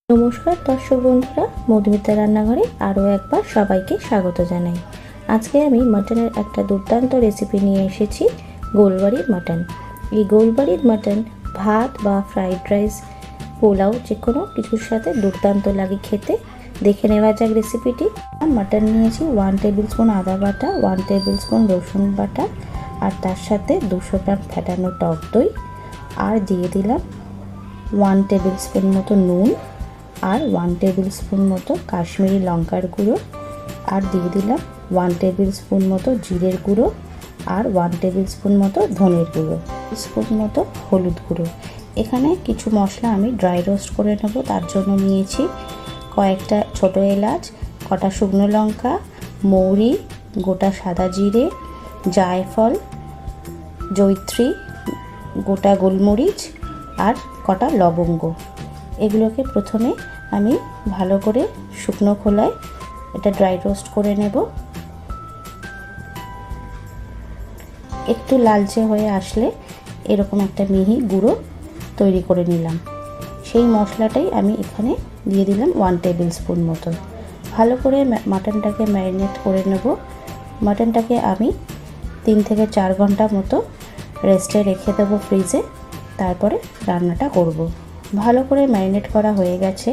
নমস্কার দর্শক বন্ধুরা, মধুমিতা রান্নাঘরে আরও একবার সবাইকে স্বাগত জানাই। আজকে আমি মাটনের একটা দুর্দান্ত রেসিপি নিয়ে এসেছি, গোলবাড়ির মাটন। এই গোলবাড়ির মাটন ভাত বা ফ্রাইড রাইস, পোলাও যে কোনো কিছুর সাথে দুর্দান্ত লাগে খেতে। দেখে নেওয়া যাক রেসিপিটি। মাটন নিয়েছি 1 টেবিল স্পুন আদা বাটা, 1 টেবিল স্পুন রসুন বাটা, আর তার সাথে 200 গ্রাম ফেটানো টক দই, আর দিয়ে দিলাম 1 টেবিল স্পুন মতো নুন, আর 1 টেবিল স্পুন মতো কাশ্মীরি লঙ্কার গুঁড়ো, আর দিয়ে দিলাম 1 টেবিল স্পুন মতো জিরের গুঁড়ো, আর 1 টেবিল স্পুন মতো ধনের গুঁড়ো, স্পুন মতো হলুদ গুঁড়ো। এখানে কিছু মশলা আমি ড্রাই রোস্ট করে নেব। তার জন্য নিয়েছি কয়েকটা ছোটো এলাচ, কটা শুকনো লঙ্কা, মৌরি, গোটা সাদা জিরে, জয়ফল, জয়ত্রী, গোটা গোলমরিচ, আর কটা লবঙ্গ। এগুলোকে প্রথমে আমি ভালো করে শুকনো খোলায় এটা ড্রাই রোস্ট করে নেব। একটু লালচে হয়ে আসলে এরকম একটা মিহি গুঁড়ো তৈরি করে নিলাম। সেই মশলাটাই আমি এখানে দিয়ে দিলাম 1 টেবিল স্পুন মতো। ভালো করে মাটনটাকে ম্যারিনেট করে নেব। মাটনটাকে আমি 3 থেকে 4 ঘন্টা মতো রেস্টে রেখে দেবো ফ্রিজে, তারপরে রান্নাটা করব। ভালো করে ম্যারিনেট করা হয়ে গেছে।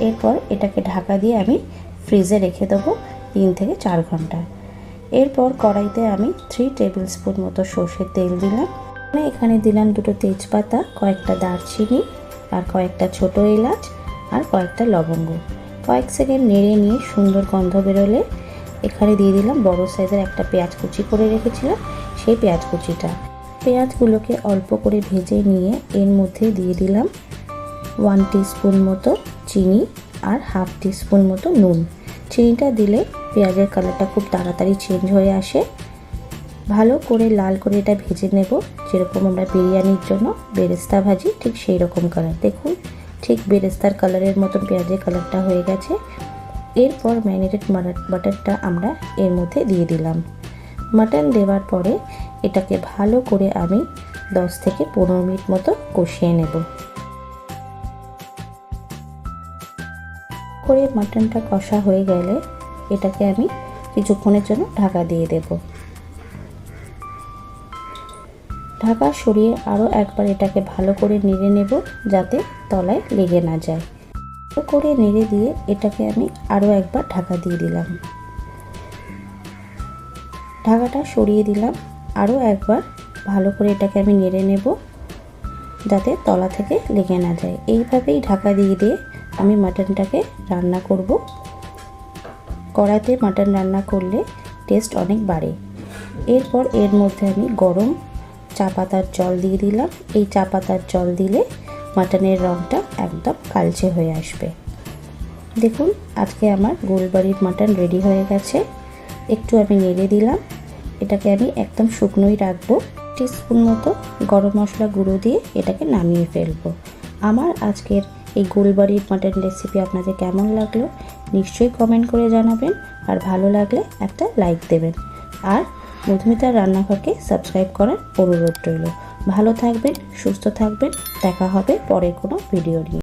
এরপর এটাকে ঢাকা দিয়ে আমি ফ্রিজে রেখে দেবো 3 থেকে 4 ঘন্টা। এরপর কড়াইতে আমি 3 টেবিল স্পুন মতো সর্ষের তেল দিলাম। এখানে দিলাম 2টো তেজপাতা, কয়েকটা দারচিনি, আর কয়েকটা ছোটো এলাচ, আর কয়েকটা লবঙ্গ। কয়েক সেকেন্ড নেড়ে নিয়ে সুন্দর গন্ধ বেরোলে এখানে দিয়ে দিলাম বড় সাইজের একটা পেঁয়াজ কুচি করে রেখেছিলাম, সেই পেঁয়াজ কুচিটা। পেঁয়াজগুলোকে অল্প করে ভেজে নিয়ে এর মধ্যে দিয়ে দিলাম 1 টিস্পুন মতো চিনি, আর 1/2 টিস্পুন মতো নুন। চিনিটা দিলে পেঁয়াজের কালারটা খুব তাড়াতাড়ি চেঞ্জ হয়ে আসে। ভালো করে লাল করে এটা ভেজে নেব, যেরকম আমরা বিরিয়ানির জন্য বেরেস্তা ভাজি ঠিক সেই রকম কালার। দেখুন, ঠিক বেরেস্তার কালারের মতন পেঁয়াজের কালারটা হয়ে গেছে। এরপর ম্যারিনেটেড মাটনটা আমরা এর মধ্যে দিয়ে দিলাম। মাটন দেওয়ার পরে এটাকে ভালো করে আমি 10 থেকে 15 মিনিট মতো কষিয়ে নেব। করে মাটনটা কষা হয়ে গেলে এটাকে আমি কিছুক্ষণের জন্য ঢাকা দিয়ে দেব। ঢাকা সরিয়ে আরও একবার এটাকে ভালো করে নেড়ে নেব, যাতে তলায় লেগে না যায়। ভালো করে নেড়ে দিয়ে এটাকে আমি আরও একবার ঢাকা দিয়ে দিলাম। ঢাকাটা সরিয়ে দিলাম। আরও একবার ভালো করে এটাকে আমি নেড়ে নেব, যাতে তলা থেকে লেগে না যায়। এইভাবেই ঢাকা দিয়ে দিয়ে আমি মাটনটাকে রান্না করব। কড়াইতে মাটন রান্না করলে টেস্ট অনেক বাড়ে। এরপর এর মধ্যে আমি গরম চা পাতার জল দিয়ে দিলাম। এই চা পাতার জল দিলে মাটনের রঙটা একদম কালচে হয়ে আসবে। দেখুন, আজকে আমার গোলবাড়ির মাটন রেডি হয়ে গেছে। একটু আমি নেড়ে দিলাম। এটাকে আমি একদম শুকনোই রাখবো। টিস্পুন মতো গরম মশলা গুঁড়ো দিয়ে এটাকে নামিয়ে ফেলবো। আমার আজকের এই গোলবাড়ির মাটন রেসিপি আপনাদের কেমন লাগলো নিশ্চয়ই কমেন্ট করে জানাবেন, আর ভালো লাগলে একটা লাইক দেবেন। আর মধুমিতার রান্নাঘরকে সাবস্ক্রাইব করার অনুরোধ রইল। ভালো থাকবেন, সুস্থ থাকবেন। দেখা হবে পরের কোনো ভিডিও নিয়ে।